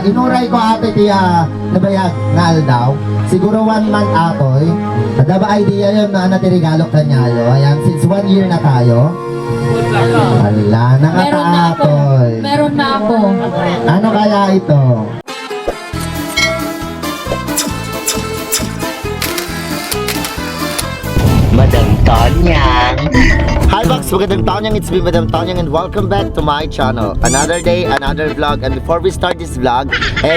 Inuray ko ate tiya nabayag nga aldaw. Siguro 1 month atoy. Daba idea yun na natirigalo kanyayo. Ayan, since 1 year na tayo. Wala, nakataatoy. Meron na ako. Ano kaya ito? Madam Tonyang. Hi Box, magandang Tonyang. It's me, Madam Tonyang, and welcome back to my channel. Another day, another vlog. And before we start this vlog,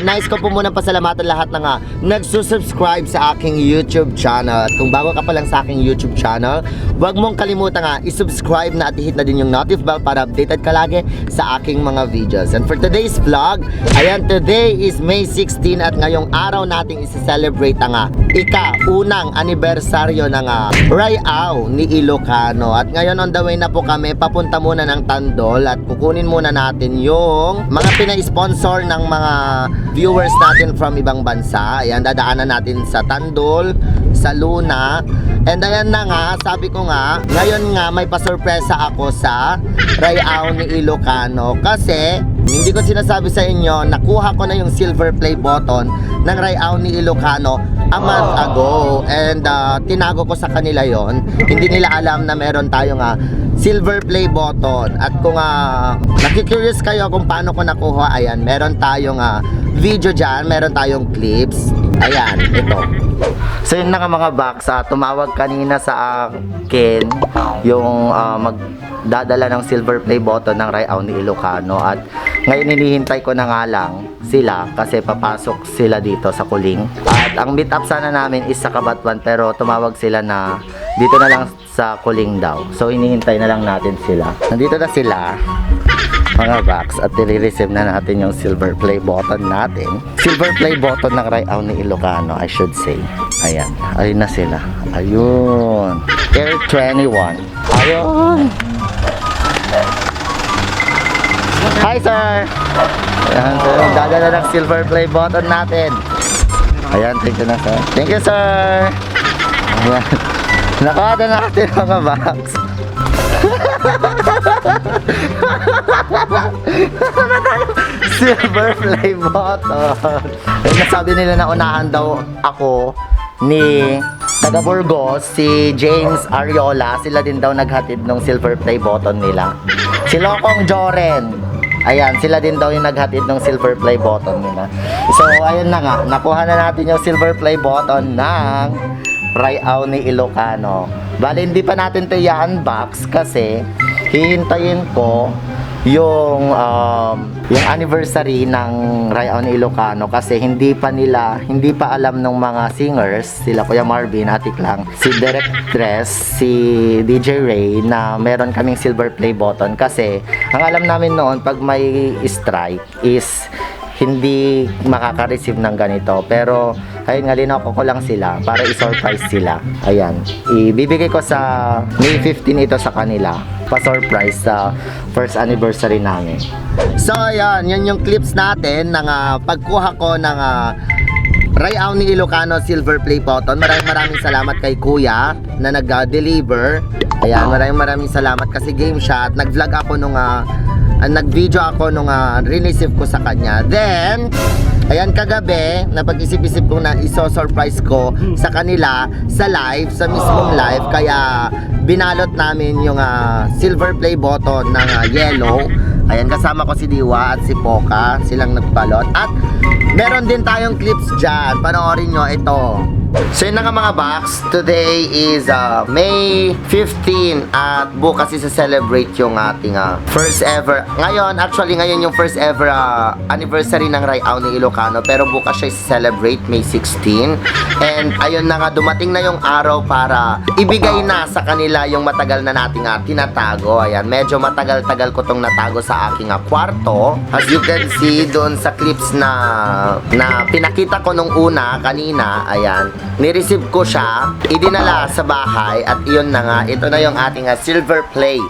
nice ko po muna pasalamatan lahat na nagsusubscribe sa aking YouTube channel. At kung bago ka pa lang sa aking YouTube channel, huwag mong kalimutan isubscribe na at i-hit na din yung notif bell para updated ka lagi sa aking mga videos. And for today's vlog, ayan, today is May 16 at ngayong araw nating isi-celebrate ang ika-unang anibersaryo ng Rayao ni Ilocano. At ngayon on the way na po kami, papunta muna ng Tandol at kukunin muna natin yung mga pina-sponsor ng mga viewers natin from ibang bansa. Ayan, dadaanan natin sa Tandol, sa Luna. And ayan na nga, sabi ko nga, ngayon nga may pasurpresa ako sa Rayao ni Ilocano kasi hindi ko sinasabi sa inyo, nakuha ko na yung silver play button ng Rayao ni Ilocano a month ago. And tinago ko sa kanila yon. Hindi nila alam na meron tayong silver play button. At kung nakikurious kayo kung paano ko nakuha, ayan, meron tayong video dyan, meron tayong clips. Ayan, ito. So yun na nga mga box, tumawag kanina sa akin yung magdadala ng silver play button ng Rayao ni Ilocano. At ngayon hinihintay ko na nga lang sila kasi papasok sila dito sa Kuling. At ang meet up sana namin is sa Kabatwan, pero tumawag sila na dito na lang sa Kuling daw. So hinihintay na lang natin sila. Nandito na sila mga box at i-receive na natin yung silver play button natin. Silver play button ng Rayao ni Ilocano, I should say. Ayan, ayun na sila. Ayun, Air 21. Ayun. Hi sir. Ayan, sir, dadala ng silver play button natin. Ayan, thank you na sir. Thank you sir. Ayan, nakada natin mga box. Silver play button. Nasabi nila na unahan daw ako ni taga Burgos, si James Ariola. Sila din daw naghatid ng silver play button nila. Si Lokong Joren, ayan, sila din daw yung naghatid ng silver play button nila. So ayun na nga, nakuha na natin yung silver play button ng Rayao ni Ilocano. Bale, hindi pa natin ito i-unbox kasi hihintayin ko yung anniversary ng Rayao ni Ilocano kasi hindi pa alam ng mga singers, sila Kuya Marvin, Atik lang, si Directress, si DJ Ray, na meron kaming silver play button kasi ang alam namin noon pag may strike is hindi makaka-receive ng ganito. Pero ayun nga, linako ko lang sila para i-surprise sila. Ayan, ibibigay ko sa May 15 ito sa kanila, pa-surprise sa first anniversary namin. So ayan, yan yung clips natin ng pagkuha ko ng Rayao ni Ilocano silver play button. Maraming salamat kay Kuya na nag-deliver. Ayan, maraming salamat kasi game siya at nag-vlog ako nung nag-video ako nung re-receive ko sa kanya. Then ayan, kagabi napag-isip-isip ko na iso-surprise ko sa kanila sa live, sa mismong live. Kaya binalot namin yung silver play button ng yellow. Ayan, kasama ko si Diwa at si Poca, silang nagbalot. At meron din tayong clips dyan, panoorin nyo ito. So yun na nga mga box, today is May 15 at bukas isa-celebrate yung ating first ever. Ngayon yung first ever anniversary ng Rayao ni Ilocano, pero bukas siya isa-celebrate May 16. And ayun na nga, dumating na yung araw para ibigay na sa kanila yung matagal na nating tinatago. Ayan, medyo matagal-tagal ko tong natago sa aking kwarto. As you can see doon sa clips na pinakita ko nung una kanina, ayan, ni-receive ko siya, idinala sa bahay at iyon na nga, ito na yung ating silver play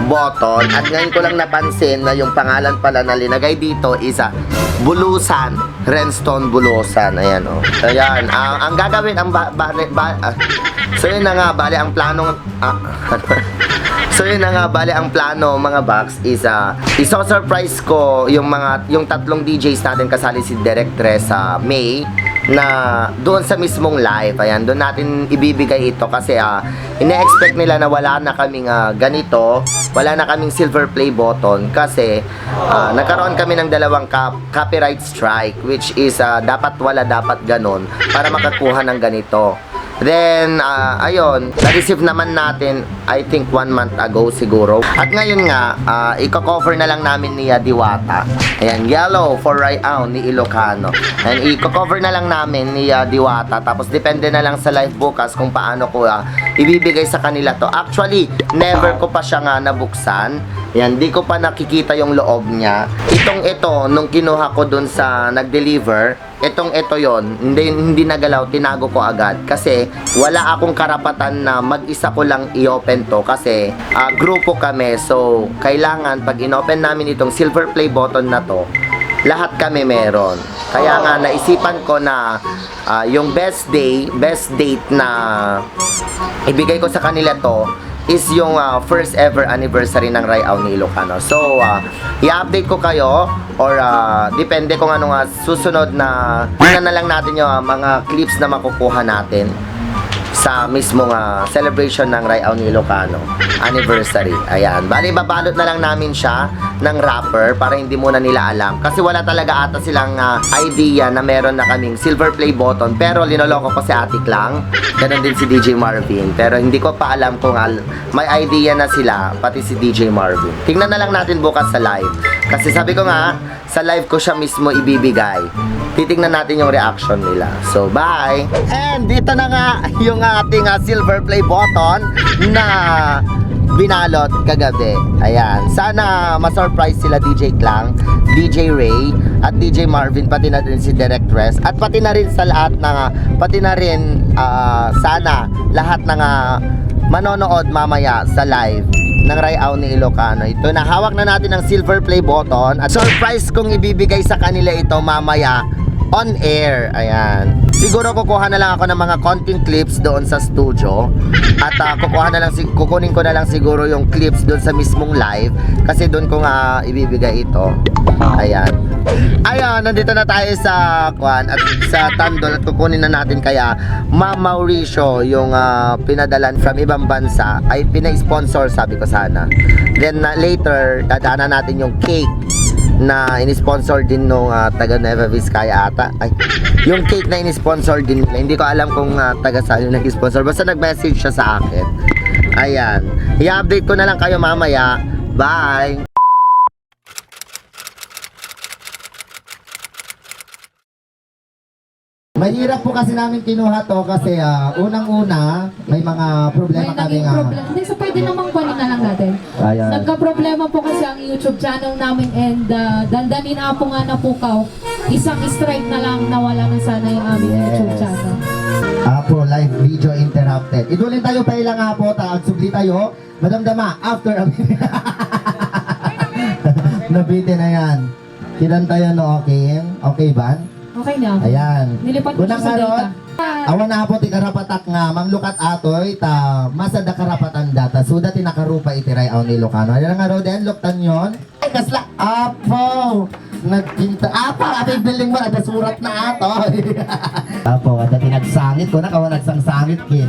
button. At ngayon ko lang napansin na yung pangalan pala na linagay dito is Bulusan, Renstone Bulusan. Ayan o. Ayan, ang gagawin, so yun na nga, bali ang planong So yun na nga, bali ang plano mga box is iso-surprise ko yung tatlong DJs natin kasali si Direct Tres sa May na doon sa mismong live. Ayan, doon natin ibibigay ito kasi ine-expect nila na wala na kaming ganito, wala na kaming silver play button kasi nagkaroon kami ng dalawang copyright strike, which is dapat wala, dapat ganon para makakuha ng ganito. Then, ayun, na-receive naman natin, I think 1 month ago siguro. At ngayon nga, i-cover na lang namin ni Diwata. Ayan, yellow for Rayao ni Ilocano. And i-cover na lang namin ni Diwata. Tapos, depende na lang sa live bukas kung paano ko ibibigay sa kanila to. Actually, never ko pa siya nga nabuksan. Ayan, di ko pa nakikita yung loob niya. Ito, nung kinuha ko dun sa nag-deliver, ito yon, hindi nagalaw, tinago ko agad kasi wala akong karapatan na mag-isa ko lang i-open to kasi grupo kami, so kailangan pag in-open namin itong silver play button na to, lahat kami meron. Kaya nga naisipan ko na yung best date na ibigay ko sa kanila to is yung first ever anniversary ng Rayao ni Ilocano. So, i-update ko kayo or depende kung ano nga susunod na tingnan na lang natin yung mga clips na makukuha natin sa mismong celebration ng Rayao ni Ilocano anniversary. Ayan. Bali, babalot na lang namin siya ng wrapper para hindi muna nila alam. Kasi wala talaga ata silang idea na meron na kaming silver play button. Pero linoloko ko si Atik lang. Ganon din si DJ Marvin. Pero hindi ko pa alam kung may idea na sila, pati si DJ Marvin. Tingnan na lang natin bukas sa live. Kasi sabi ko nga, sa live ko siya mismo ibibigay. Titingnan natin yung reaction nila. So, bye! And dito na nga yung ating silver play button na binalot kagabi. Ayan. Sana ma-surprise sila DJ Klang, DJ Ray, at DJ Marvin, pati na rin si Direct Tres, at pati na rin sa lahat ng pati na rin sana lahat ng manonood mamaya sa live ng Rayao ni Ilocano. Ito na, hawak na natin ang silver play button at surprise kong ibibigay sa kanila ito mamaya on air. Ayan. Siguro kukuha na lang ako ng mga content clips doon sa studio at kukunin ko na lang siguro yung clips doon sa mismong live kasi doon ko nga ibibigay ito. Ayan. Ayun, nandito na tayo sa at sa Tandol at kukunin na natin kaya Ma'am Mauricio yung pinadalan from ibang bansa ay pina-sponsor, sabi ko sana. Then later dadaanan natin yung cake na in-sponsor din nung taga Nueva Vizcaya ata. Ay, yung cake na in-sponsor din nila. Hindi ko alam kung taga saan yung nag-sponsor. Basta nag-message siya sa akin. Ayan. I-update ko na lang kayo mamaya. Bye! Mahirap po kasi namin kinuha to kasi unang-una may mga problema kami nga. Hindi, so pwede namang kunin na lang natin. Ayan. Nagka-problema po kasi ang YouTube channel namin and dandanin na po nga na pukaw. Isang strike na lang nawala na sana yung aming YouTube channel. Apo, live video interrupted. Idulin tayo pa ilang nga po, agsubli tayo. Madam Dama, after a minute. Nabitin na yan. Kinan tayo no, okay? Okay ba? Okay na. Ayan. Nilipat ko siya sa data. Awan na po ti karapatak nga manglukat atoy ta masada karapatan data suda ti nakarupa iti Rayao ni Ilocano. Ayan nga ro den luktan yon. Ay kasla apo nagpinta apa ati building mo at surat na ato. Apo at tinagsangit ko na kawan nagsangsangit kit.